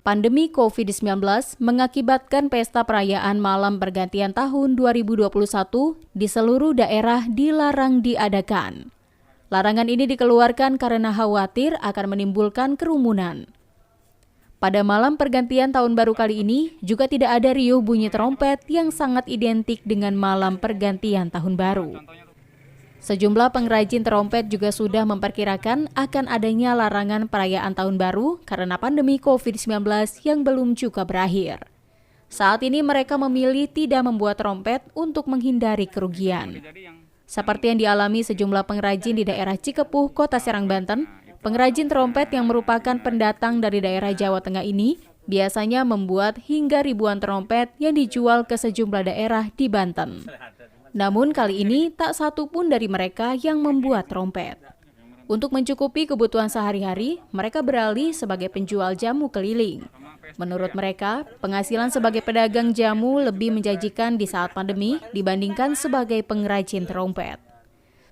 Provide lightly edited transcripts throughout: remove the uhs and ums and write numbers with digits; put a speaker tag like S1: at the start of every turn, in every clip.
S1: Pandemi COVID-19 mengakibatkan pesta perayaan malam pergantian tahun 2021 di seluruh daerah dilarang diadakan. Larangan ini dikeluarkan karena khawatir akan menimbulkan kerumunan. Pada malam pergantian tahun baru kali ini juga tidak ada riuh bunyi trompet yang sangat identik dengan malam pergantian tahun baru. Sejumlah pengrajin trompet juga sudah memperkirakan akan adanya larangan perayaan tahun baru karena pandemi COVID-19 yang belum juga berakhir. Saat ini mereka memilih tidak membuat trompet untuk menghindari kerugian. Seperti yang dialami sejumlah pengrajin di daerah Cikepuh, Kota Serang, Banten, pengrajin trompet yang merupakan pendatang dari daerah Jawa Tengah ini biasanya membuat hingga ribuan trompet yang dijual ke sejumlah daerah di Banten. Namun kali ini tak satu pun dari mereka yang membuat trompet. Untuk mencukupi kebutuhan sehari-hari, mereka beralih sebagai penjual jamu keliling. Menurut mereka, penghasilan sebagai pedagang jamu lebih menjanjikan di saat pandemi dibandingkan sebagai pengrajin trompet.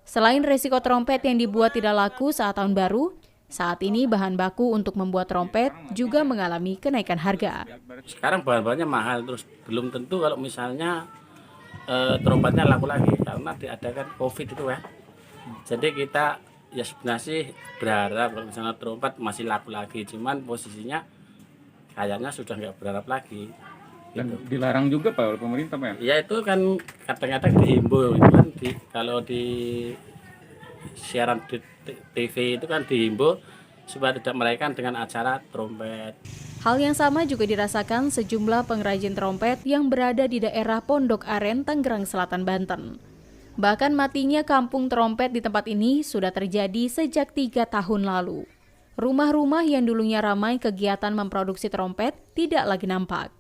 S1: Selain resiko trompet yang dibuat tidak laku saat tahun baru, saat ini bahan baku untuk membuat trompet juga mengalami kenaikan harga.
S2: Sekarang bahan-bahannya mahal, terus belum tentu kalau misalnya trompetnya laku lagi karena diadakan COVID itu ya. Jadi kita ya sebenarnya sih berharap kalau misalnya trompet masih laku lagi, cuman posisinya kayaknya sudah nggak berharap lagi.
S3: Dan dilarang juga Pak oleh pemerintah Pak?
S2: Ya itu kan kadang-kadang dihimbau itu kan kalau di siaran di TV itu kan dihimbau supaya tidak merayakan dengan acara trompet.
S1: Hal yang sama juga dirasakan sejumlah pengrajin trompet yang berada di daerah Pondok Aren, Tangerang Selatan, Banten. Bahkan matinya kampung trompet di tempat ini sudah terjadi sejak 3 tahun lalu. Rumah-rumah yang dulunya ramai kegiatan memproduksi trompet tidak lagi nampak.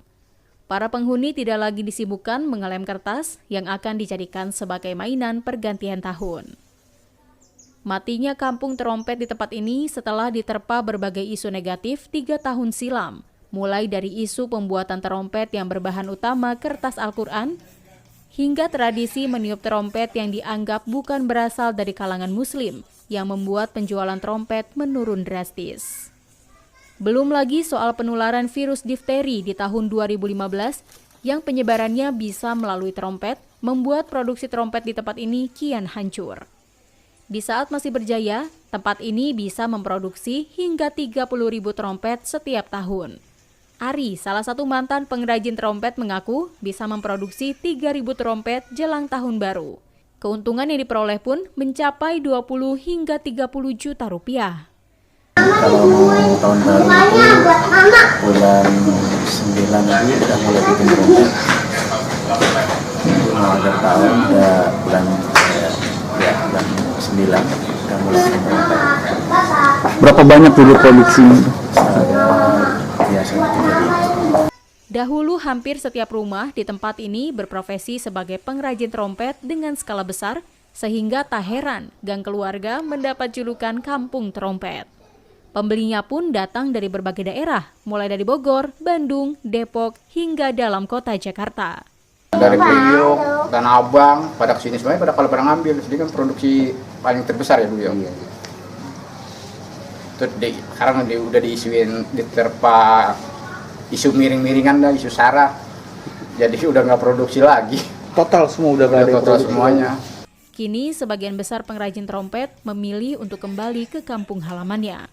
S1: Para penghuni tidak lagi disibukkan mengelem kertas yang akan dijadikan sebagai mainan pergantian tahun. Matinya kampung trompet di tempat ini setelah diterpa berbagai isu negatif 3 tahun silam, mulai dari isu pembuatan trompet yang berbahan utama kertas Al-Quran, hingga tradisi meniup trompet yang dianggap bukan berasal dari kalangan muslim, yang membuat penjualan trompet menurun drastis. Belum lagi soal penularan virus difteri di tahun 2015, yang penyebarannya bisa melalui trompet, membuat produksi trompet di tempat ini kian hancur. Di saat masih berjaya, tempat ini bisa memproduksi hingga 30.000 trompet setiap tahun. Ari, salah satu mantan pengrajin trompet, mengaku bisa memproduksi 3.000 trompet jelang tahun baru. Keuntungan yang diperoleh pun mencapai 20 hingga 30 juta rupiah.
S4: Kalau mau tahun baru itu bulan 9 lagi udah mulai bikin trompet. Mau akhir tahun udah bulan 9 udah mulai bikin trompet.
S3: Berapa banyak dulu produksi?
S4: Biasanya 3.000.
S1: Dahulu hampir setiap rumah di tempat ini berprofesi sebagai pengrajin trompet dengan skala besar, sehingga tak heran gang keluarga mendapat julukan kampung trompet. Pembelinya pun datang dari berbagai daerah, mulai dari Bogor, Bandung, Depok, hingga dalam kota Jakarta.
S5: Dari Priok, Tanah Abang, pada kesini semuanya pada pada ngambil. Jadi kan produksi paling terbesar ya dulu ya. Terus sekarang udah diisuin, diterpa isu miring-miringan dah, isu sara. Jadi udah nggak produksi lagi.
S3: Total semua udah nggak ada
S5: total semuanya.
S1: Kini sebagian besar pengrajin trompet memilih untuk kembali ke kampung halamannya.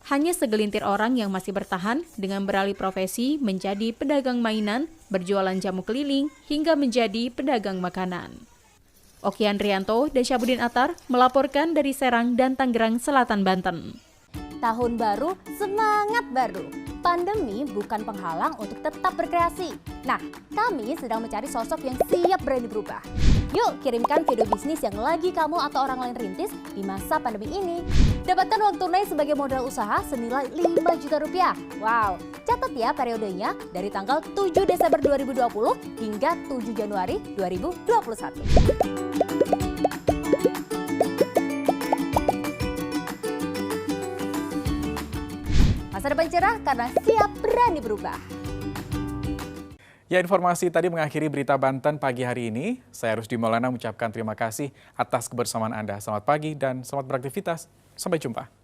S1: Hanya segelintir orang yang masih bertahan dengan beralih profesi menjadi pedagang mainan, berjualan jamu keliling, hingga menjadi pedagang makanan. Okian Rianto dan Syabudin Atar melaporkan dari Serang dan Tangerang Selatan, Banten.
S6: Tahun baru, semangat baru. Pandemi bukan penghalang untuk tetap berkreasi. Nah, kami sedang mencari sosok yang siap berani berubah. Yuk kirimkan video bisnis yang lagi kamu atau orang lain rintis di masa pandemi ini. Dapatkan uang tunai sebagai modal usaha senilai 5 juta rupiah. Wow, catat ya periodenya dari tanggal 7 Desember 2020 hingga 7 Januari 2021. Masa depan cerah karena siap berani berubah.
S7: Ya, informasi tadi mengakhiri berita Banten pagi hari ini. Saya Rusdi Maulana mengucapkan terima kasih atas kebersamaan Anda. Selamat pagi dan selamat beraktivitas. Sampai jumpa.